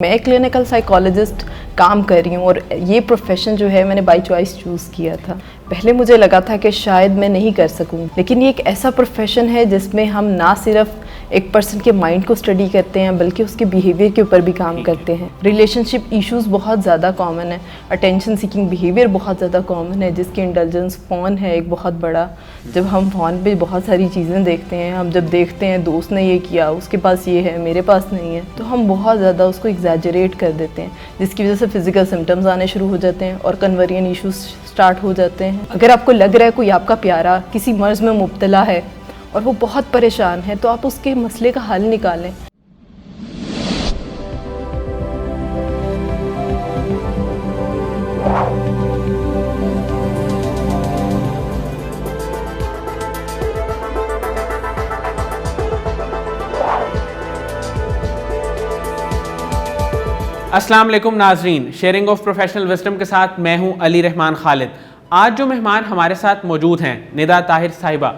میں clinical psychologist کام کر رہی ہوں اور یہ پروفیشن جو ہے میں نے بائی چوائس چوز کیا تھا. پہلے مجھے لگا تھا کہ شاید میں نہیں کر سکوں، لیکن یہ ایک ایسا پروفیشن ہے جس میں ہم نہ صرف ایک پرسن کے مائنڈ کو اسٹڈی کرتے ہیں بلکہ اس کے بیہیویئر کے اوپر بھی کام کرتے ہیں. ریلیشن شپ ایشوز بہت زیادہ کامن ہے، اٹینشن سیکنگ بیہیویئر بہت زیادہ کامن ہے، جس کی انڈلجنس فون ہے ایک بہت بڑا. جب ہم فون پہ بہت ساری چیزیں دیکھتے ہیں، ہم جب دیکھتے ہیں دوست نے یہ کیا، اس کے پاس یہ ہے، میرے پاس نہیں ہے، تو ہم بہت زیادہ اس کو ایگزیجریٹ کر دیتے ہیں، جس کی وجہ سے فزیکل سمٹمز آنے شروع ہو جاتے ہیں اور کنورین ایشوز سٹارٹ ہو جاتے ہیں. اگر آپ کو لگ رہا ہے کوئی آپ کا پیارا کسی مرض میں مبتلا ہے اور وہ بہت پریشان ہے، تو آپ اس کے مسئلے کا حل نکالیں. السلام علیکم ناظرین، شیئرنگ آف پروفیشنل وزڈم کے ساتھ میں ہوں علی رحمان خالد. آج جو مہمان ہمارے ساتھ موجود ہیں ندا طاہر صاحبہ،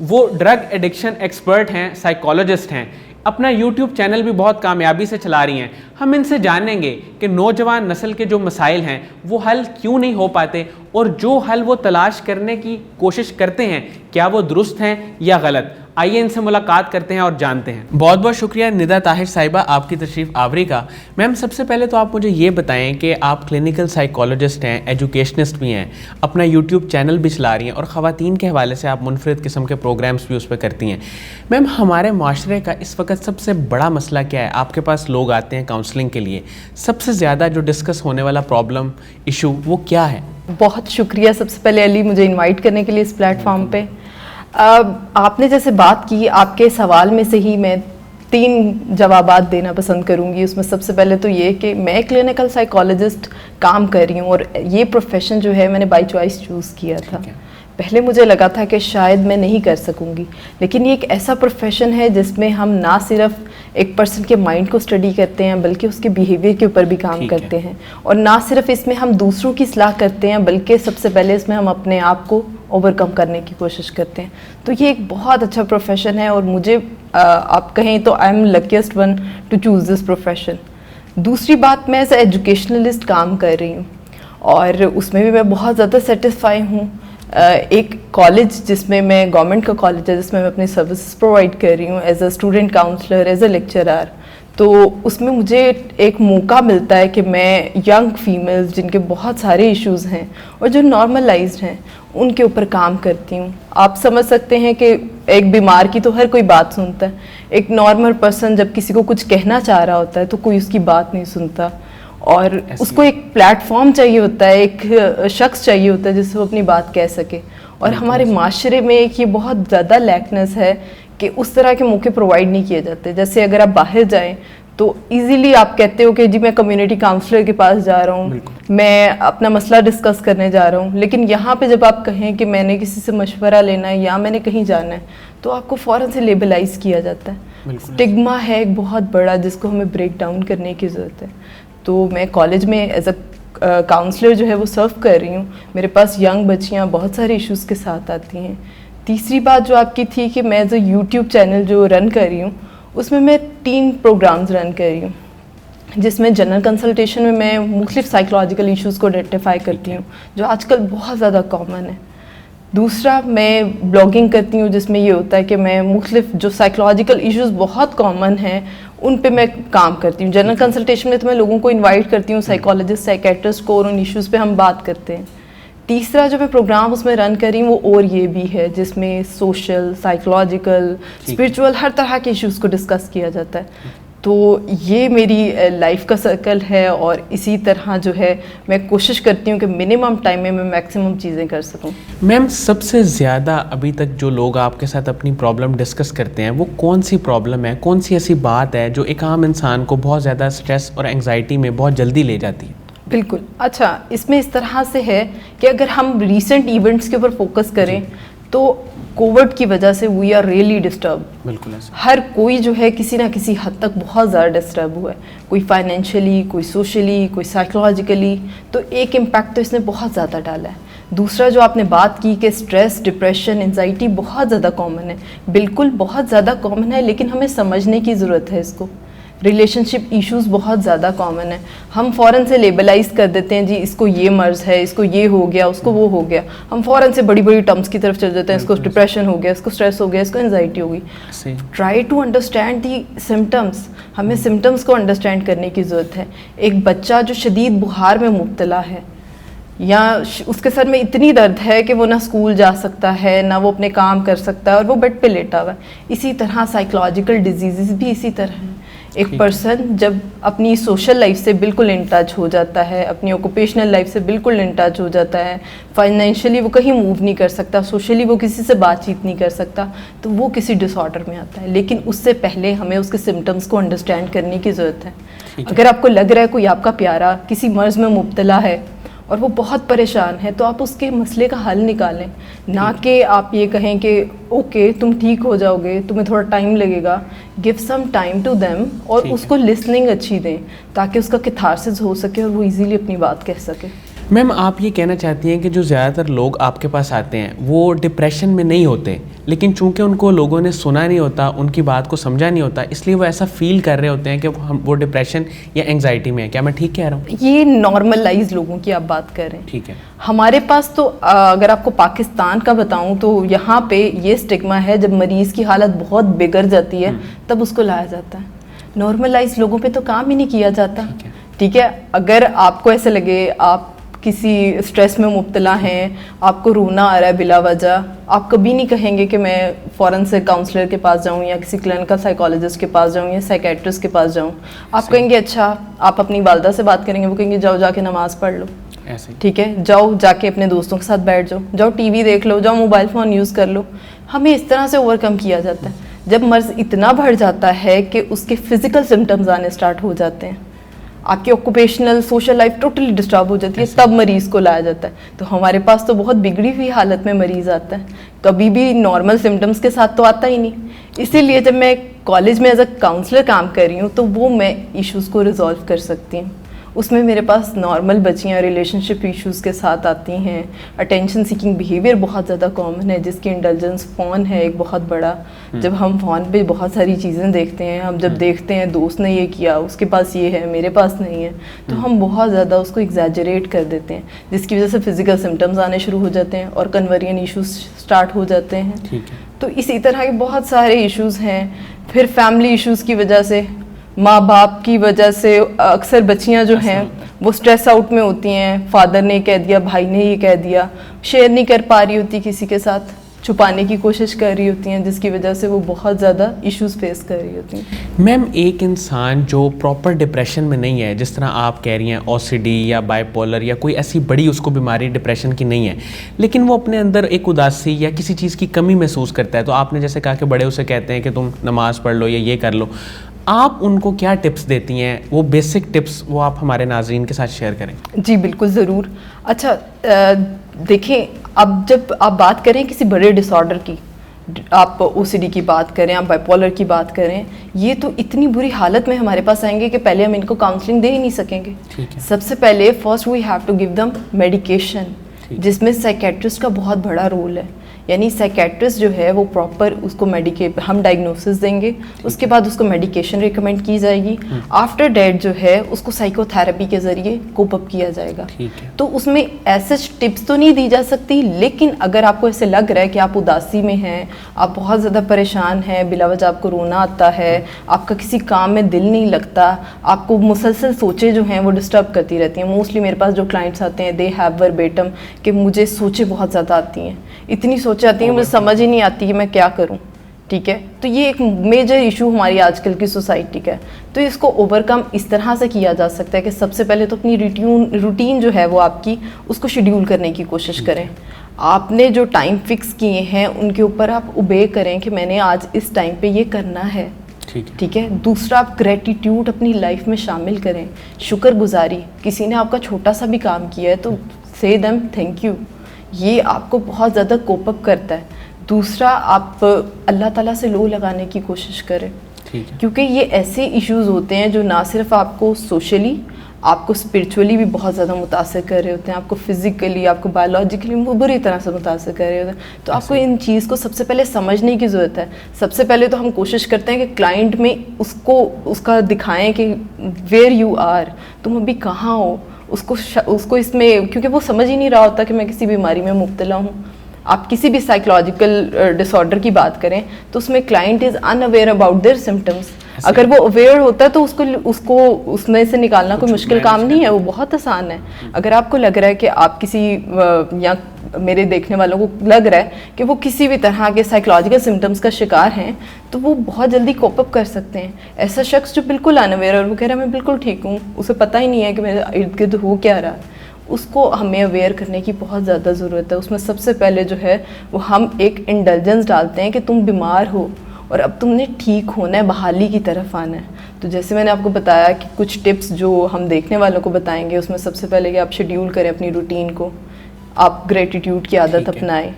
وہ ڈرگ ایڈکشن ایکسپرٹ ہیں، سائیکالوجسٹ ہیں، اپنا یوٹیوب چینل بھی بہت کامیابی سے چلا رہی ہیں. ہم ان سے جانیں گے کہ نوجوان نسل کے جو مسائل ہیں وہ حل کیوں نہیں ہو پاتے، اور جو حل وہ تلاش کرنے کی کوشش کرتے ہیں کیا وہ درست ہیں یا غلط. آئیے ان سے ملاقات کرتے ہیں اور جانتے ہیں. بہت بہت شکریہ ندا طاہر صاحبہ آپ کی تشریف آوری کا. میم سب سے پہلے تو آپ مجھے یہ بتائیں کہ آپ کلینکل سائیکالوجسٹ ہیں، ایجوکیشنسٹ بھی ہیں، اپنا یوٹیوب چینل بھی چلا رہی ہیں اور خواتین کے حوالے سے آپ منفرد قسم کے پروگرامز بھی اس پہ کرتی ہیں. میم ہمارے معاشرے کا اس وقت سب سے بڑا مسئلہ کیا ہے؟ آپ کے پاس لوگ آتے ہیں کاؤنسلنگ کے لیے، سب سے زیادہ جو ڈسکس ہونے والا پرابلم ایشو وہ کیا ہے؟ بہت شکریہ سب سے پہلے علی مجھے انوائٹ کرنے کے لیے اس پلیٹ فارم پہ. آپ نے جیسے بات کی، آپ کے سوال میں سے ہی میں 3 جوابات دینا پسند کروں گی. اس میں سب سے پہلے تو یہ کہ میں کلینکل سائیکالوجسٹ کام کر رہی ہوں اور یہ پروفیشن جو ہے میں نے بائی چوائس چوز کیا تھا. پہلے مجھے لگا تھا کہ شاید میں نہیں کر سکوں گی، لیکن یہ ایک ایسا پروفیشن ہے جس میں ہم نہ صرف ایک پرسن کے مائنڈ کو اسٹڈی کرتے ہیں بلکہ اس کے بیہیویئر کے اوپر بھی کام کرتے ہیں، اور نہ صرف اس میں ہم دوسروں کی اصلاح کرتے ہیں بلکہ سب سے پہلے اس میں ہم اپنے آپ کو اوور کم کرنے کی کوشش کرتے ہیں. تو یہ ایک بہت اچھا پروفیشن ہے اور مجھے آپ کہیں تو I am luckiest one to choose this profession. دوسری بات، میں ایز اے ایجوکیشنلسٹ کام کر رہی ہوں اور اس میں بھی میں بہت زیادہ سیٹسفائی ہوں. ایک کالج جس میں گورنمنٹ کا کالج ہے جس میں اپنی سروسز پرووائڈ کر رہی ہوں as a student counsellor, as a lecturer. تو اس میں مجھے ایک موقع ملتا ہے کہ میں ینگ فیمیلز جن کے بہت سارے ایشوز ہیں اور جو نارملائزڈ ہیں ان کے اوپر کام کرتی ہوں. آپ سمجھ سکتے ہیں کہ ایک بیمار کی تو ہر کوئی بات سنتا ہے، ایک نارمل پرسن جب کسی کو کچھ کہنا چاہ رہا ہوتا ہے تو کوئی اس کی بات نہیں سنتا، اور اس کو ایک پلیٹ فارم چاہیے ہوتا ہے، ایک شخص چاہیے ہوتا ہے جس سے وہ اپنی بات کہہ سکے. اور ہمارے معاشرے میں ایک یہ بہت زیادہ لیکنس ہے کہ اس طرح کے موقع پرووائڈ نہیں کیے جاتے. جیسے اگر آپ باہر جائیں تو ایزیلی آپ کہتے ہو کہ جی میں کمیونٹی کاؤنسلر کے پاس جا رہا ہوں، میں اپنا مسئلہ ڈسکس کرنے جا رہا ہوں. لیکن یہاں پہ جب آپ کہیں کہ میں نے کسی سے مشورہ لینا ہے یا میں نے کہیں جانا ہے تو آپ کو فوراً سے لیبلائز کیا جاتا ہے. اسٹگما ہے ایک بہت بڑا جس کو ہمیں بریک ڈاؤن کرنے کی ضرورت ہے. تو میں کالج میں ایز اے کاؤنسلر جو ہے وہ سرو کر رہی ہوں. میرے پاس ینگ بچیاں بہت سارے ایشوز کے ساتھ آتی ہیں. تیسری بات جو آپ کی تھی کہ میں ایز اے یوٹیوب چینل جو رن کر رہی ہوں اس میں 3 پروگرامز رن کر رہی ہوں، جس میں جنرل کنسلٹیشن میں مختلف سائیکولوجیکل ایشوز کو آئیڈینٹیفائی کرتی ہوں جو آج کل بہت زیادہ کامن ہے. دوسرا میں بلاگنگ کرتی ہوں جس میں یہ ہوتا ہے کہ میں مختلف جو سائیکولوجیکل ایشوز بہت کامن ہیں ان پہ میں کام کرتی ہوں. جنرل کنسلٹیشن میں تو میں لوگوں کو انوائٹ کرتی ہوں، سائیکالوجسٹ، سائیکیٹرسٹ کو، اور ان ایشوز پہ ہم بات کرتے ہیں. تیسرا جو میں پروگرام اس میں رن کر رہی ہوں وہ اور یہ بھی ہے جس میں سوشل، سائیکولوجیکل، اسپریچول ہر طرح کے ایشوز کو ڈسکس کیا جاتا ہے. تو یہ میری لائف کا سرکل ہے اور اسی طرح جو ہے میں کوشش کرتی ہوں کہ منیمم ٹائم میں میکسیمم چیزیں کر سکوں. میم سب سے زیادہ ابھی تک جو لوگ آپ کے ساتھ اپنی پرابلم ڈسکس کرتے ہیں وہ کون سی پرابلم ہے، کون سی ایسی بات ہے جو ایک عام انسان کو بہت زیادہ اسٹریس اور انگزائٹی میں بہت جلدی لے جاتی ہے؟ بالکل. اچھا، اس میں اس طرح سے ہے کہ اگر ہم ریسنٹ ایونٹس کے اوپر فوکس کریں تو کووڈ کی وجہ سے وی آر ریئلی ڈسٹرب. بالکل ایسا، ہر کوئی جو ہے کسی نہ کسی حد تک بہت زیادہ ڈسٹرب ہوا ہے، کوئی فائنینشلی، کوئی سوشلی، کوئی سائیکولوجیکلی. تو ایک امپیکٹ تو اس نے بہت زیادہ ڈالا ہے. دوسرا جو آپ نے بات کی کہ اسٹریس، ڈپریشن، انزائٹی بہت زیادہ کامن ہے، بالکل بہت زیادہ کامن ہے، لیکن ہمیں سمجھنے کی ضرورت ہے اس کو. ریلیشن شپ ایشوز بہت زیادہ کامن ہیں. ہم فوراً سے لیبلائز کر دیتے ہیں جی اس کو یہ مرض ہے, اس کو یہ ہو گیا, اس کو وہ ہو گیا. ہم فوراً سے بڑی بڑی ٹرمز کی طرف چل جاتے ہیں, اس کو ڈپریشن ہو گیا, اس کو اسٹریس ہو گیا, اس کو انزائٹی ہو گئی. Try to understand the symptoms. ہمیں سمٹمس کو انڈرسٹینڈ کرنے کی ضرورت ہے. ایک بچہ جو شدید بخار میں مبتلا ہے یا اس کے سر میں اتنی درد ہے کہ وہ نہ اسکول جا سکتا ہے, نہ وہ اپنے کام کر سکتا ہے, اور وہ بیڈ پہ لیٹا ہوا ہے. اسی طرح سائیکولوجیکل ڈیزیزز بھی اسی طرح ہیں. ایک پرسن جب اپنی سوشل لائف سے بالکل ان ٹچ ہو جاتا ہے, اپنی آکوپیشنل لائف سے بالکل ان ٹچ ہو جاتا ہے, فائنینشلی وہ کہیں موو نہیں کر سکتا, سوشلی وہ کسی سے بات چیت نہیں کر سکتا, تو وہ کسی ڈس آرڈر میں آتا ہے. لیکن اس سے پہلے ہمیں اس کے سمٹمس کو انڈرسٹینڈ کرنے کی ضرورت ہے. اگر آپ کو لگ رہا ہے کوئی آپ کا پیارا کسی مرض میں مبتلا ہے اور وہ بہت پریشان ہے, تو آپ اس کے مسئلے کا حل نکالیں, نہ کہ آپ یہ کہیں کہ اوکے تم ٹھیک ہو جاؤ گے, تمہیں تھوڑا ٹائم لگے گا. Give some time to them, اور اس کو لسننگ اچھی دیں تاکہ اس کا کیتھارسس ہو سکے اور وہ ایزیلی اپنی بات کہہ سکے. میم آپ یہ کہنا چاہتی ہیں کہ جو زیادہ تر لوگ آپ کے پاس آتے ہیں وہ ڈپریشن میں نہیں ہوتے, لیکن چونکہ ان کو لوگوں نے سنا نہیں ہوتا, ان کی بات کو سمجھا نہیں ہوتا, اس لیے وہ ایسا فیل کر رہے ہوتے ہیں کہ وہ ڈپریشن یا انگزائٹی میں ہے. کیا میں ٹھیک کہہ رہا ہوں؟ یہ نارملائز لوگوں کی آپ بات کر رہے ہیں. ٹھیک ہے. ہمارے پاس تو اگر آپ کو پاکستان کا بتاؤں تو یہاں پہ یہ اسٹگما ہے, جب مریض کی حالت بہت بگڑ جاتی ہے تب اس کو لایا جاتا ہے. نارملائز لوگوں پہ تو کام ہی نہیں کیا جاتا. ٹھیک ہے, اگر آپ کو ایسے لگے آپ کسی اسٹریس میں مبتلا ہیں, آپ کو رونا آ رہا ہے بلا وجہ, آپ کبھی نہیں کہیں گے کہ میں فوراً سے کاؤنسلر کے پاس جاؤں یا کسی کلینکل سائیکالوجسٹ کے پاس جاؤں یا سائیکیٹرسٹ کے پاس جاؤں. آپ کہیں گے اچھا, آپ اپنی والدہ سے بات کریں گے, وہ کہیں گے جاؤ جا کے نماز پڑھ لو. ٹھیک ہے, جاؤ جا کے اپنے دوستوں کے ساتھ بیٹھ جاؤ, جاؤ ٹی وی دیکھ لو, جاؤ موبائل فون یوز کر لو. ہمیں اس طرح سے اوور کم کیا جاتا ہے. جب مرض اتنا بڑھ جاتا ہے کہ اس کے فزیکل سمٹمز آنے اسٹارٹ ہو جاتے ہیں, آپ کی occupational social life totally disturb ہو جاتی ہے, تب مریض کو لایا جاتا ہے. تو ہمارے پاس تو بہت بگڑی ہوئی حالت میں مریض آتا ہے, کبھی بھی نارمل سمٹمز کے ساتھ تو آتا ہی نہیں. اسی لیے جب میں کالج میں ایز اے کاؤنسلر کام کر رہی ہوں تو وہ میں ایشوز کو ریزالو کر سکتی ہوں. اس میں میرے پاس نارمل بچیاں ریلیشن شپ ایشوز کے ساتھ آتی ہیں. اٹینشن سیکنگ بیہیویئر بہت زیادہ کامن ہے, جس کی انڈلجنس فون ہے ایک بہت بڑا. جب ہم فون پہ بہت ساری چیزیں دیکھتے ہیں, ہم جب دیکھتے ہیں دوست نے یہ کیا, اس کے پاس یہ ہے, میرے پاس نہیں ہے, تو ہم بہت زیادہ اس کو ایگزیجریٹ کر دیتے ہیں, جس کی وجہ سے فزیکل سمٹمز آنے شروع ہو جاتے ہیں اور کنورین ایشوز اسٹارٹ ہو جاتے ہیں. تو اسی طرح کے بہت سارے ایشوز ہیں. پھر فیملی ایشوز کی وجہ سے, ماں باپ کی وجہ سے اکثر بچیاں جو ہیں وہ اسٹریس آؤٹ میں ہوتی ہیں. فادر نے کہہ دیا, بھائی نے یہ کہہ دیا, شیئر نہیں کر پا رہی ہوتی کسی کے ساتھ, چھپانے کی کوشش کر رہی ہوتی ہیں, جس کی وجہ سے وہ بہت زیادہ ایشوز فیس کر رہی ہوتی ہیں. میم ایک انسان جو پراپر ڈپریشن میں نہیں ہے, جس طرح آپ کہہ رہی ہیں او سی ڈی یا بائی پولر یا کوئی ایسی بڑی اس کو بیماری ڈپریشن کی نہیں ہے, لیکن وہ اپنے اندر ایک اداسی یا کسی چیز کی کمی محسوس کرتا ہے, تو آپ نے جیسے کہا کہ بڑے اسے کہتے ہیں کہ تم نماز پڑھ لو یا یہ کر لو, آپ ان کو کیا ٹپس دیتی ہیں؟ وہ بیسک ٹپس وہ آپ ہمارے ناظرین کے ساتھ شیئر کریں. جی بالکل ضرور. اچھا دیکھیں, اب جب آپ بات کریں کسی بڑے ڈس آرڈر کی, آپ او سی ڈی کی بات کریں, آپ بائی پولر کی بات کریں, یہ تو اتنی بری حالت میں ہمارے پاس آئیں گے کہ پہلے ہم ان کو کاؤنسلنگ دے ہی نہیں سکیں گے. سب سے پہلے first we have to give them medication, جس میں سائیکیٹرسٹ کا بہت بڑا رول ہے. یعنی سائیکیٹرسٹ جو ہے وہ پراپر اس کو ہم ڈائگنوسس دیں گے, اس کے بعد اس کو میڈیکیشن ریکمینڈ کی جائے گی. آفٹر ڈیٹ جو ہے اس کو سائیکو تھراپی کے ذریعے کوپ اپ کیا جائے گا. تو اس میں ایسے ٹپس تو نہیں دی جا سکتی, لیکن اگر آپ کو ایسے لگ رہا ہے کہ آپ اداسی میں ہیں, آپ بہت زیادہ پریشان ہیں, بلا وجہ آپ کو رونا آتا ہے, آپ کا کسی کام میں دل نہیں لگتا, آپ کو مسلسل سوچیں جو ہیں وہ ڈسٹرب کرتی رہتی ہیں. موسٹلی میرے پاس جو کلائنٹس آتے ہیں دے ہیو وربیٹم کہ مجھے سوچیں بہت زیادہ آتی ہیں, اتنی سوچیں آتی ہیں مجھے سمجھ ہی نہیں آتی کہ میں کیا کروں. ٹھیک ہے, تو یہ ایک میجر ایشو ہماری آج کل کی سوسائٹی کا ہے. تو اس کو اوور کم اس طرح سے کیا جا سکتا ہے کہ سب سے پہلے تو اپنی روٹین جو ہے وہ آپ کی, اس کو شیڈیول کرنے کی کوشش کریں. آپ نے جو ٹائم فکس کیے ہیں ان کے اوپر آپ اوبے کریں کہ میں نے آج اس ٹائم پہ یہ کرنا ہے. ٹھیک ہے. دوسرا, آپ گریٹیٹیوڈ اپنی لائف میں شامل کریں, شکر گزاری. کسی نے آپ کا چھوٹا سا بھی کام کیا ہے تو سے دیم تھینک یو, یہ آپ کو بہت زیادہ کوپ اپ کرتا ہے. دوسرا, آپ اللہ تعالیٰ سے لو لگانے کی کوشش کریں, کیونکہ یہ ایسے ایشوز ہوتے ہیں جو نہ صرف آپ کو سوشلی آپ کو اسپرچولی بھی بہت زیادہ متاثر کر رہے ہوتے ہیں, آپ کو فزیکلی, آپ کو بایولوجیکلی بری طرح سے متاثر کر رہے ہوتے ہیں. تو آپ کو ان چیز کو سب سے پہلے سمجھنے کی ضرورت ہے. سب سے پہلے تو ہم کوشش کرتے ہیں کہ کلائنٹ میں اس کا دکھائیں کہ ویئر یو آر, تم ابھی کہاں ہو, اس کو اس میں, کیونکہ وہ سمجھ ہی نہیں رہا ہوتا کہ میں کسی بیماری میں مبتلا ہوں. آپ کسی بھی سائیکولوجیکل ڈس آرڈر کی بات کریں تو اس میں client is unaware about their symptoms. اگر وہ اویئر ہوتا ہے تو اس کو اس میں سے نکالنا کوئی مشکل کام نہیں ہے, وہ بہت آسان ہے. اگر آپ کو لگ رہا ہے کہ آپ کسی, یا میرے دیکھنے والوں کو لگ رہا ہے کہ وہ کسی بھی طرح کے سائیکولوجیکل سمٹمس کا شکار ہیں, تو وہ بہت جلدی کوپ اپ کر سکتے ہیں. ایسا شخص جو بالکل ان اویئر ہے اور وہ کہہ رہا ہے میں بالکل ٹھیک ہوں, اسے پتہ ہی نہیں ہے کہ میرے ارد گرد ہو کیا رہا ہے, اس کو ہمیں اویئر کرنے کی بہت زیادہ ضرورت ہے. اس میں سب سے پہلے جو ہے وہ ہم ایک انڈلجنس ڈالتے ہیں کہ تم بیمار ہو اور اب تم نے ٹھیک ہونا ہے, بحالی کی طرف آنا ہے. تو جیسے میں نے آپ کو بتایا کہ کچھ ٹپس جو ہم دیکھنے والوں کو بتائیں گے, اس میں سب سے پہلے کہ آپ شیڈیول کریں اپنی روٹین کو, آپ گریٹیٹیوڈ کی عادت اپنائیں.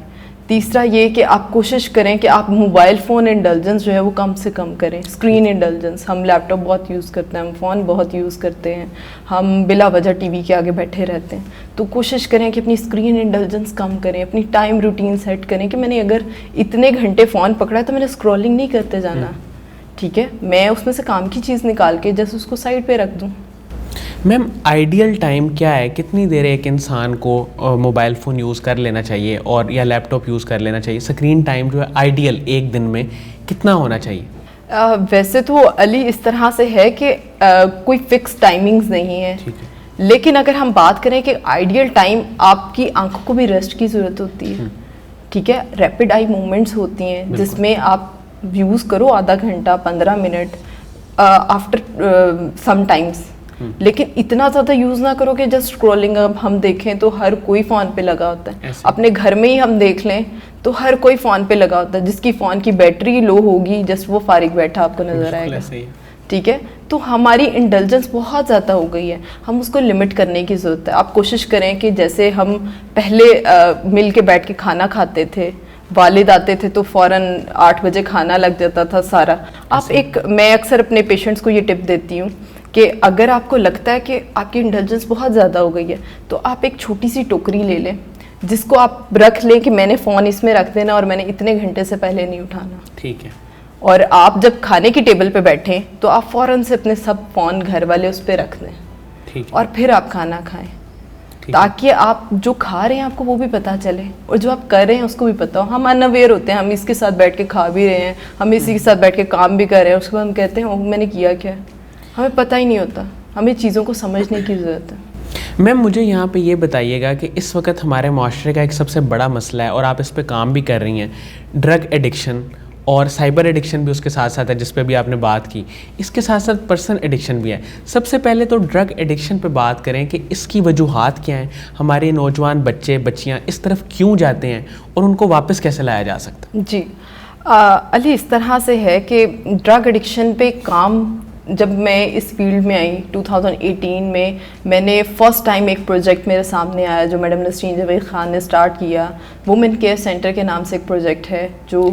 تیسرا یہ کہ آپ کوشش کریں کہ آپ موبائل فون انڈلجنس جو ہے وہ کم سے کم کریں. اسکرین انڈلجنس, ہم لیپ ٹاپ بہت یوز کرتے ہیں, ہم فون بہت یوز کرتے ہیں, ہم بلا وجہ ٹی وی کے آگے بیٹھے رہتے ہیں. تو کوشش کریں کہ اپنی اسکرین انڈلجنس کم کریں, اپنی ٹائم روٹین سیٹ کریں کہ میں نے اگر اتنے گھنٹے فون پکڑا ہے تو میں نے اسکرولنگ نہیں کرتے جانا, ٹھیک ہے, میں اس میں سے کام کی چیز نکال کے جیسے اس کو سائڈ پہ رکھ دوں. میم آئیڈیل ٹائم کیا ہے, کتنی دیر ایک انسان کو موبائل فون یوز کر لینا چاہیے اور یا لیپ ٹاپ یوز کر لینا چاہیے؟ اسکرین ٹائم جو ہے آئیڈیل ایک دن میں کتنا ہونا چاہیے؟ ویسے تو علی اس طرح سے ہے کہ کوئی فکس ٹائمنگز نہیں ہے, لیکن اگر ہم بات کریں کہ آئیڈیل ٹائم, آپ کی آنکھوں کو بھی ریسٹ کی ضرورت ہوتی ہے, ٹھیک ہے, ریپڈ آئی موومنٹس ہوتی ہیں جس میں آپ یوز کرو آدھا گھنٹہ 15 منٹ آفٹر سم ٹائمس, لیکن اتنا زیادہ یوز نہ کرو کہ جسٹ اسکرولنگ. اب ہم دیکھیں تو ہر کوئی فون پہ لگا ہوتا ہے, اپنے گھر میں ہی ہم دیکھ لیں تو ہر کوئی فون پہ لگا ہوتا ہے. جس کی فون کی بیٹری لو ہوگی جسٹ وہ فارغ بیٹھا آپ کو نظر آئے گا, ٹھیک ہے. تو ہماری انڈلجنس بہت زیادہ ہو گئی ہے, ہم اس کو لمٹ کرنے کی ضرورت ہے. آپ کوشش کریں کہ جیسے ہم پہلے مل کے بیٹھ کے کھانا کھاتے تھے, والد آتے تھے تو فوراً 8 بجے کھانا لگ جاتا تھا سارا. آپ میں اکثر اپنے پیشنٹس کو یہ ٹپ دیتی ہوں کہ اگر آپ کو لگتا ہے کہ آپ کی انڈلجنس بہت زیادہ ہو گئی ہے تو آپ ایک چھوٹی سی ٹوکری لے لیں جس کو آپ رکھ لیں کہ میں نے فون اس میں رکھ دینا اور میں نے اتنے گھنٹے سے پہلے نہیں اٹھانا, ٹھیک ہے. اور آپ جب کھانے کی ٹیبل پہ بیٹھیں تو آپ فوراً سے اپنے سب فون گھر والے اس پہ رکھ دیں, اور پھر آپ کھانا کھائیں, تاکہ آپ جو کھا رہے ہیں آپ کو وہ بھی پتہ چلے اور جو آپ کر رہے ہیں اس کو بھی پتہ ہو. ہم ان اویئر ہوتے ہیں, ہم اس کے ساتھ بیٹھ کے کھا بھی رہے ہیں, ہم اسی کے ساتھ بیٹھ کے کام بھی کر رہے ہیں, اس کے بعد ہم کہتے ہیں میں نے کیا کیا, ہمیں پتہ ہی نہیں ہوتا. ہمیں چیزوں کو سمجھنے کی ضرورت ہے. میم مجھے یہاں پہ یہ بتائیے گا کہ اس وقت ہمارے معاشرے کا ایک سب سے بڑا مسئلہ ہے اور آپ اس پہ کام بھی کر رہی ہیں, ڈرگ ایڈکشن, اور سائبر ایڈکشن بھی اس کے ساتھ ساتھ ہے جس پہ بھی آپ نے بات کی, اس کے ساتھ ساتھ پرسن ایڈکشن بھی ہے. سب سے پہلے تو ڈرگ ایڈکشن پہ بات کریں کہ اس کی وجوہات کیا ہیں, ہمارے نوجوان بچے بچیاں اس طرف کیوں جاتے ہیں اور ان کو واپس کیسے لایا جا سکتا ہے؟ جی علی, اس طرح سے ہے کہ ڈرگ ایڈکشن پہ کام جب میں اس فیلڈ میں آئی 2018 میں نے فرسٹ ٹائم ایک پروجیکٹ میرے سامنے آیا جو میڈم نسرین جاوید خان نے سٹارٹ کیا. وومن کیئر سینٹر کے نام سے ایک پروجیکٹ ہے جو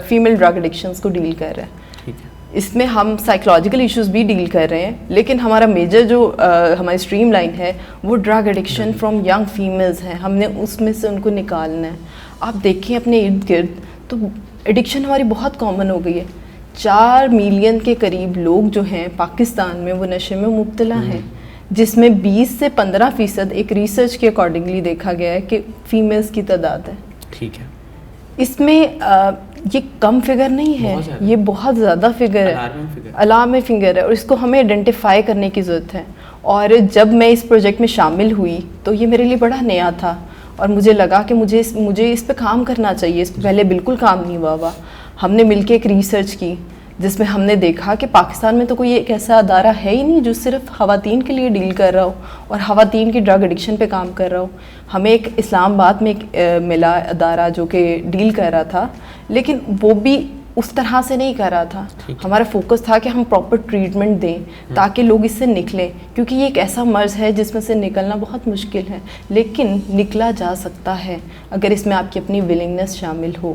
فیمیل ڈرگ ایڈکشنس کو ڈیل کر رہا ہے. اس میں ہم سائیکولوجیکل ایشوز بھی ڈیل کر رہے ہیں, لیکن ہمارا میجر جو ہماری اسٹریم لائن ہے وہ drug addiction from young females ہے. ہم نے اس میں سے ان کو نکالنا ہے. آپ دیکھیں اپنے ارد گرد تو ایڈکشن ہماری بہت کامن ہو گئی ہے. 4 ملین کے قریب لوگ جو ہیں پاکستان میں وہ نشے میں مبتلا ہیں, جس میں 20 سے 15% ایک ریسرچ کے اکارڈنگلی دیکھا گیا ہے کہ فیمیلز کی تعداد ہے. ٹھیک ہے. اس میں یہ کم فگر نہیں ہے, یہ بہت زیادہ فگر ہے, علامہ فگر ہے, اور اس کو ہمیں آئیڈینٹیفائی کرنے کی ضرورت ہے. اور جب میں اس پروجیکٹ میں شامل ہوئی تو یہ میرے لیے بڑا نیا تھا اور مجھے لگا کہ مجھے اس پہ کام کرنا چاہیے. اس پہ پہلے بالکل کام نہیں ہوا. ہم نے مل کے ایک ریسرچ کی جس میں ہم نے دیکھا کہ پاکستان میں تو کوئی ایک ایسا ادارہ ہے ہی نہیں جو صرف خواتین کے لیے ڈیل کر رہا ہو اور خواتین کی ڈرگ ایڈکشن پہ کام کر رہا ہو. ہمیں ایک اسلام آباد میں ایک ملا ادارہ جو کہ ڈیل کر رہا تھا, لیکن وہ بھی اس طرح سے نہیں کر رہا تھا. ہمارا فوکس تھا کہ ہم پراپر ٹریٹمنٹ دیں تاکہ لوگ اس سے نکلیں, کیونکہ یہ ایک ایسا مرض ہے جس میں سے نکلنا بہت مشکل ہے, لیکن نکلا جا سکتا ہے اگر اس میں آپ کی اپنی ولنگنس شامل ہو.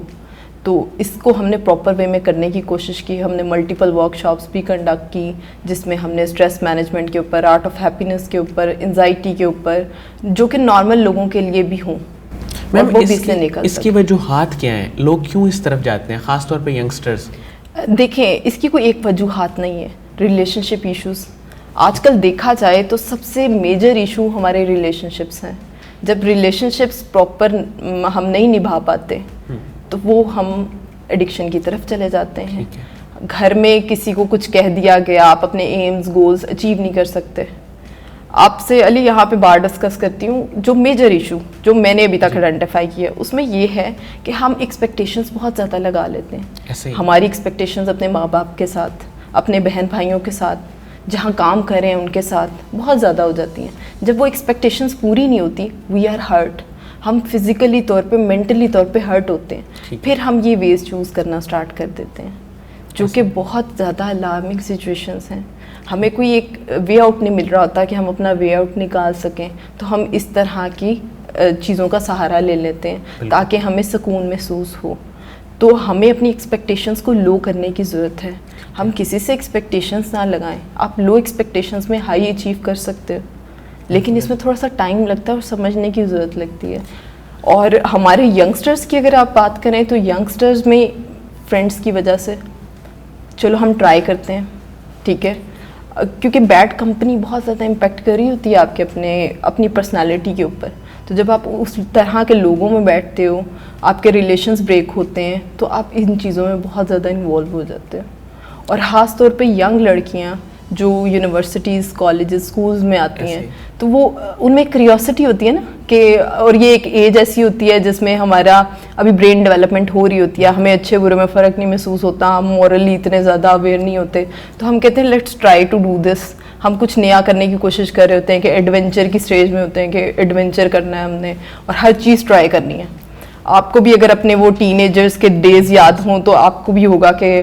تو اس کو ہم نے پراپر وے میں کرنے کی کوشش کی. ہم نے ملٹیپل ورک شاپس بھی کنڈکٹ کی جس میں ہم نے اسٹریس مینجمنٹ کے اوپر, آرٹ آف ہیپینس کے اوپر, انزائٹی کے اوپر, جو کہ نارمل لوگوں کے لیے بھی ہوں. میم اس کی وجوہات کیا ہیں, لوگ کیوں اس طرف جاتے ہیں, خاص طور پہ ینگسٹرز؟ دیکھیں, اس کی کوئی ایک وجوہات نہیں ہے. ریلیشن شپ ایشوز آج کل دیکھا جائے تو سب سے میجر ایشو ہمارے ریلیشن شپس ہیں. جب ریلیشن شپس پراپر ہم نہیں نبھا پاتے تو وہ ہم ایڈکشن کی طرف چلے جاتے ہیں. گھر میں کسی کو کچھ کہہ دیا گیا, آپ اپنے ایمز گولز اچیو نہیں کر سکتے. آپ سے علی یہاں پہ بات ڈسکس کرتی ہوں, جو میجر ایشو جو میں نے ابھی تک آئیڈینٹیفائی کیا اس میں یہ ہے کہ ہم ایکسپیکٹیشنز بہت زیادہ لگا لیتے ہیں. ہماری ایکسپیکٹیشنز اپنے ماں باپ کے ساتھ, اپنے بہن بھائیوں کے ساتھ, جہاں کام کر رہے ہیں ان کے ساتھ بہت زیادہ ہو جاتی ہیں. جب وہ ایکسپیکٹیشنز پوری نہیں ہوتی, وی آر ہرٹ. ہم فزیکلی طور پہ, مینٹلی طور پہ ہرٹ ہوتے ہیں. پھر ہم یہ ویز چوز کرنا اسٹارٹ کر دیتے ہیں, جو کہ بہت زیادہ الارمنگ سچویشنز ہیں. ہمیں کوئی ایک وے آؤٹ نہیں مل رہا ہوتا کہ ہم اپنا وے آؤٹ نکال سکیں, تو ہم اس طرح کی چیزوں کا سہارا لے لیتے ہیں تاکہ ہمیں سکون محسوس ہو. تو ہمیں اپنی ایکسپیکٹیشنز کو لو کرنے کی ضرورت ہے. ہم کسی سے ایکسپیکٹیشنز نہ لگائیں. آپ لو ایکسپیکٹیشنز میں ہائی اچیو کر سکتے ہو, لیکن اس میں تھوڑا سا ٹائم لگتا ہے اور سمجھنے کی ضرورت لگتی ہے. اور ہمارے ینگسٹرز کی اگر آپ بات کریں تو ینگسٹرز میں فرینڈس کی وجہ سے چلو ہم ٹرائی کرتے ہیں, ٹھیک ہے, کیونکہ بیڈ کمپنی بہت زیادہ امپیکٹ کر رہی ہوتی ہے آپ کے اپنی پرسنالٹی کے اوپر. تو جب آپ اس طرح کے لوگوں میں بیٹھتے ہو, آپ کے ریلیشنز بریک ہوتے ہیں, تو آپ ان چیزوں میں بہت زیادہ انوالو ہو جاتے ہو. اور خاص طور پہ ینگ لڑکیاں جو یونیورسٹیز, کالجز, اسکولز میں آتی ہیں, تو وہ ان میں کریوسٹی ہوتی ہے نا کہ, اور یہ ایک ایج ایسی ہوتی ہے جس میں ہمارا ابھی برین ڈیولپمنٹ ہو رہی ہوتی ہے, ہمیں اچھے برے میں فرق نہیں محسوس ہوتا, ہم مورلی اتنے زیادہ اویئر نہیں ہوتے. تو ہم کہتے ہیں let's try to do this. ہم کچھ نیا کرنے کی کوشش کر رہے ہوتے ہیں کہ ایڈونچر کی اسٹیج میں ہوتے ہیں کہ ایڈونچر کرنا ہے ہم نے, اور ہر چیز ٹرائی کرنی ہے. آپ کو بھی اگر اپنے وہ ٹین ایجرز کے ڈیز یاد ہوں تو آپ کو بھی ہوگا کہ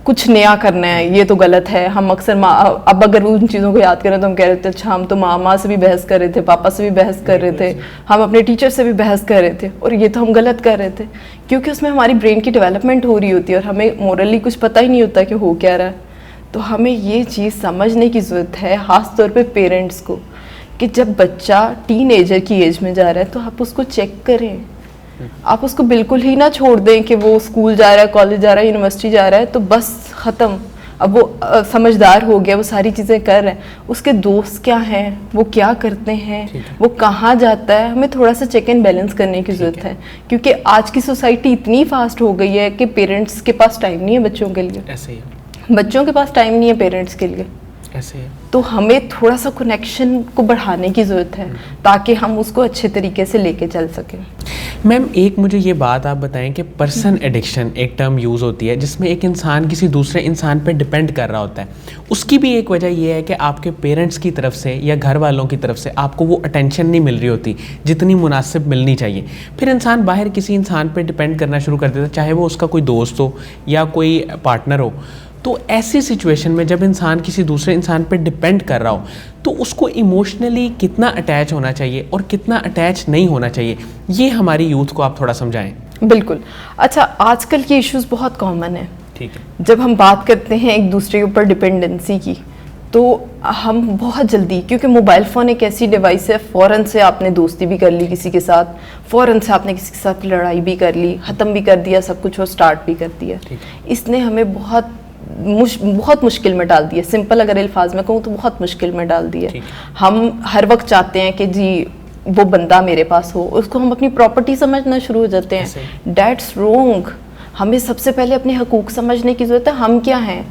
کچھ نیا کرنا ہے, یہ تو غلط ہے. ہم اکثر اب اگر ان چیزوں کو یاد کریں تو ہم کہہ رہے تھے اچھا ہم تو ماں سے بھی بحث کر رہے تھے, پاپا سے بھی بحث کر رہے تھے, ہم اپنے ٹیچر سے بھی بحث کر رہے تھے, اور یہ تو ہم غلط کر رہے تھے, کیونکہ اس میں ہماری برین کی ڈیولپمنٹ ہو رہی ہوتی ہے اور ہمیں مورلی کچھ پتہ ہی نہیں ہوتا کہ ہو کیا رہا ہے. تو ہمیں یہ چیز سمجھنے کی ضرورت ہے, خاص طور پہ پیرنٹس کو, کہ جب بچہ ٹین ایجر کی ایج میں جا رہا ہے تو آپ اس کو چیک کریں. آپ اس کو بالکل ہی نہ چھوڑ دیں کہ وہ اسکول جا رہا ہے, کالج جا رہا ہے, یونیورسٹی جا رہا ہے تو بس ختم, اب وہ سمجھدار ہو گیا, وہ ساری چیزیں کر رہے ہیں. اس کے دوست کیا ہیں, وہ کیا کرتے ہیں, وہ کہاں جاتا ہے, ہمیں تھوڑا سا چیک اینڈ بیلنس کرنے کی ضرورت ہے. کیونکہ آج کی سوسائٹی اتنی فاسٹ ہو گئی ہے کہ پیرنٹس کے پاس ٹائم نہیں ہے بچوں کے لیے, بچوں کے پاس ٹائم نہیں ہے پیرنٹس کے لیے. تو ہمیں تھوڑا سا کنیکشن کو بڑھانے کی ضرورت ہے تاکہ ہم اس کو اچھے طریقے سے لے کے چل سکیں. میم ایک مجھے یہ بات آپ بتائیں کہ پرسن ایڈکشن ایک ٹرم یوز ہوتی ہے جس میں ایک انسان کسی دوسرے انسان پہ ڈپینڈ کر رہا ہوتا ہے. اس کی بھی ایک وجہ یہ ہے کہ آپ کے پیرنٹس کی طرف سے یا گھر والوں کی طرف سے آپ کو وہ اٹینشن نہیں مل رہی ہوتی جتنی مناسب ملنی چاہیے. پھر انسان باہر کسی انسان پہ ڈپینڈ کرنا شروع کر دیتا ہے, چاہے وہ اس کا کوئی دوست ہو یا کوئی پارٹنر ہو. تو ایسی سچویشن میں جب انسان کسی دوسرے انسان پہ ڈپینڈ کر رہا ہو تو اس کو ایموشنلی کتنا اٹیچ ہونا چاہیے اور کتنا اٹیچ نہیں ہونا چاہیے, یہ ہماری یوتھ کو آپ تھوڑا سمجھائیں. بالکل. اچھا, آج کل یہ ایشوز بہت کامن ہیں. ٹھیک ہے. جب ہم بات کرتے ہیں ایک دوسرے کے اوپر ڈپینڈنسی کی تو ہم بہت جلدی, کیونکہ موبائل فون ایک ایسی ڈیوائس ہے, فوراً سے آپ نے دوستی بھی کر لی کسی کے ساتھ, فوراً سے آپ نے کسی کے ساتھ لڑائی بھی کر لی, ختم بھی کر دیا سب کچھ اور اسٹارٹ بھی کر دیا. اس نے ہمیں بہت مشکل میں ڈال دیا. سمپل اگر الفاظ میں کہوں تو بہت مشکل میں ڈال دیا. ہم ہر وقت چاہتے ہیں کہ جی وہ بندہ میرے پاس ہو, اس کو ہم اپنی پراپرٹی سمجھنا شروع ہو جاتے ہیں. That's wrong. ہمیں سب سے پہلے اپنے حقوق سمجھنے کی ضرورت ہے. ہم کیا ہیں,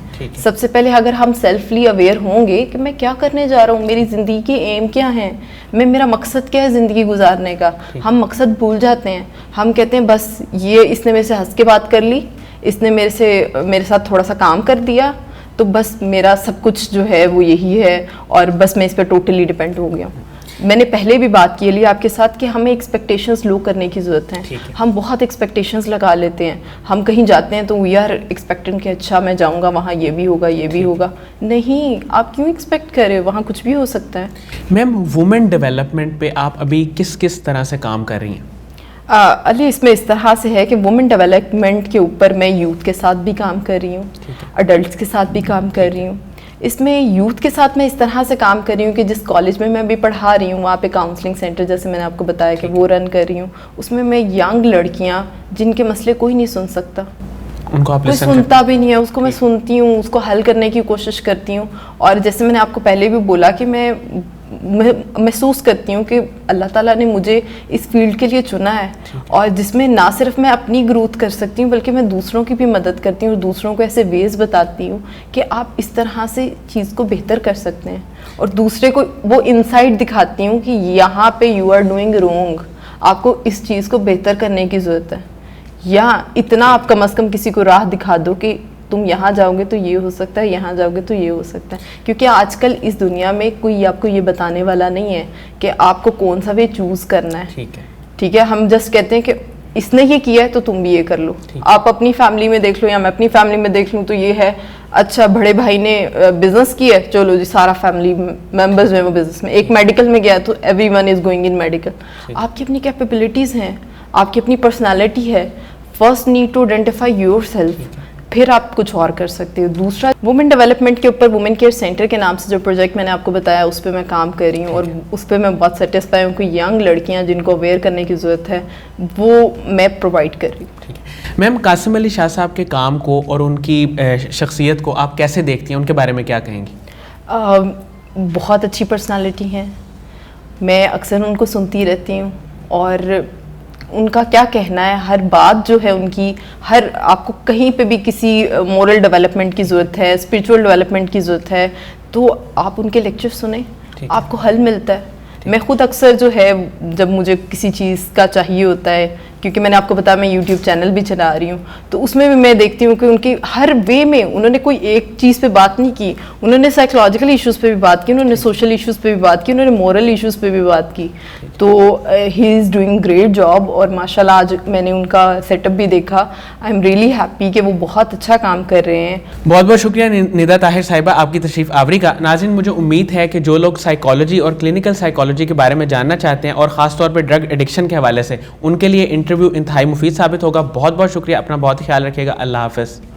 سب سے پہلے اگر ہم سیلفلی اویئر ہوں گے کہ میں کیا کرنے جا رہا ہوں, میری زندگی کی ایم کیا ہے, میرا مقصد کیا ہے زندگی گزارنے کا. ہم مقصد بھول جاتے ہیں. ہم کہتے ہیں بس یہ اس نے میرے سے ہنس کے بات کر لی, اس نے میرے ساتھ تھوڑا سا کام کر دیا, تو بس میرا سب کچھ جو ہے وہ یہی ہے, اور بس میں اس پہ ٹوٹلی ڈیپینڈ ہو گیا. میں نے پہلے بھی بات کی لی آپ کے ساتھ کہ ہمیں ایکسپیکٹیشنز لو کرنے کی ضرورت ہے. ہم بہت ایکسپیکٹیشنز لگا لیتے ہیں. ہم کہیں جاتے ہیں تو وی آر ایکسپیکٹنگ کہ اچھا میں جاؤں گا وہاں یہ بھی ہوگا یہ بھی ہوگا. نہیں, آپ کیوں ایکسپیکٹ کر رہے ہو, وہاں کچھ بھی ہو سکتا ہے. میم وومن ڈیولپمنٹ پہ آپ ابھی کس طرح سے کام کر رہی ہیں؟ علی اس میں اس طرح سے ہے کہ وومن ڈیولپمنٹ کے اوپر میں یوتھ کے ساتھ بھی کام کر رہی ہوں، اڈلٹس کے ساتھ بھی کام کر رہی ہوں. اس میں یوتھ کے ساتھ میں اس طرح سے کام کر رہی ہوں کہ جس کالج میں ابھی پڑھا رہی ہوں وہاں پہ کاؤنسلنگ سینٹر جیسے میں نے آپ کو بتایا کہ وہ رن کر رہی ہوں. اس میں ینگ لڑکیاں جن کے مسئلے کوئی نہیں سن سکتا، ان کو کوئی سنتا بھی نہیں ہے، اس کو میں سنتی ہوں، اس کو حل کرنے کی کوشش کرتی ہوں. اور جیسے میں نے آپ کو پہلے بھی بولا کہ میں محسوس کرتی ہوں کہ اللہ تعالیٰ نے مجھے اس فیلڈ کے لیے چنا ہے، اور جس میں نہ صرف میں اپنی گروتھ کر سکتی ہوں بلکہ میں دوسروں کی بھی مدد کرتی ہوں اور دوسروں کو ایسے ویز بتاتی ہوں کہ آپ اس طرح سے چیز کو بہتر کر سکتے ہیں، اور دوسرے کو وہ انسائٹ دکھاتی ہوں کہ یہاں پہ یو آر ڈوئنگ رونگ، آپ کو اس چیز کو بہتر کرنے کی ضرورت ہے، یا اتنا آپ کم از کم کسی کو راہ دکھا دو کہ تم یہاں جاؤ گے تو یہ ہو سکتا ہے، یہاں جاؤ گے تو یہ ہو سکتا ہے. کیونکہ آج کل اس دنیا میں کوئی آپ کو یہ بتانے والا نہیں ہے کہ آپ کو کون سا وے چوز کرنا ہے. ٹھیک ہے، ہم جسٹ کہتے ہیں کہ اس نے یہ کیا ہے تو تم بھی یہ کر لو. آپ اپنی فیملی میں دیکھ لو یا میں اپنی فیملی میں دیکھ لوں تو یہ ہے، اچھا بڑے بھائی نے بزنس کیا ہے، چلو جی سارا فیملی ممبرز میں وہ بزنس میں. ایک میڈیکل میں گیا تو every one is going in medical. آپ کی اپنی کیپیبلٹیز ہیں، آپ کی اپنی پرسنالٹی ہے. First need to identify yourself, پھر آپ کچھ اور کر سکتے ہو. دوسرا وومن ڈیولپمنٹ کے اوپر وومن کیئر سینٹر کے نام سے جو پروجیکٹ میں نے آپ کو بتایا اس پہ میں کام کر رہی ہوں، اور اس پہ میں بہت سیٹسفائی ہوں کہ ینگ لڑکیاں جن کو اویئر کرنے کی ضرورت ہے وہ میں پرووائڈ کر رہی ہوں. میم قاسم علی شاہ صاحب کے کام کو اور ان کی شخصیت کو آپ کیسے دیکھتی ہیں، ان کے بارے میں کیا کہیں گی؟ بہت اچھی پرسنالٹی ہیں، میں اکثر ان کو سنتی رہتی ہوں، اور ان کا کیا کہنا ہے، ہر بات جو ہے ان کی، ہر آپ کو کہیں پہ بھی کسی مورل ڈیولپمنٹ کی ضرورت ہے، اسپریچول ڈیولپمنٹ کی ضرورت ہے تو آپ ان کے لیکچر سنیں، آپ کو حل ملتا ہے. میں خود اکثر جو ہے جب مجھے کسی چیز کا چاہیے ہوتا ہے، کیونکہ میں نے آپ کو بتایا میں یوٹیوب چینل بھی چلا رہی ہوں، تو اس میں بھی میں دیکھتی ہوں کہ ان کی ہر وے میں انہوں نے کوئی ایک چیز پہ بات نہیں کی، انہوں نے سائیکولوجیکل ایشوز پہ بھی بات کی، انہوں نے سوشل ایشوز پہ بھی بات کی، انہوں نے مورل ایشوز پہ بھی بات کی. تو ہی از ڈوئنگ گریٹ جاب، اور ماشاء اللہ آج میں نے ان کا سیٹ اپ بھی دیکھا. آئی ایم ریئلی ہیپی کہ وہ بہت اچھا کام کر رہے ہیں. بہت بہت شکریہ ندا طاہر صاحبہ آپ کی تشریف آوری کا. ناظرین مجھے امید ہے کہ جو لوگ سائیکالوجی اور کلینکل سائیکالوجی کے بارے میں جاننا چاہتے ہیں اور خاص طور پہ ڈرگ ایڈکشن کے حوالے سے، ان کے لیے انٹرویو انتہائی مفید ثابت ہوگا. بہت بہت شکریہ، اپنا بہت خیال رکھیے گا. اللہ حافظ.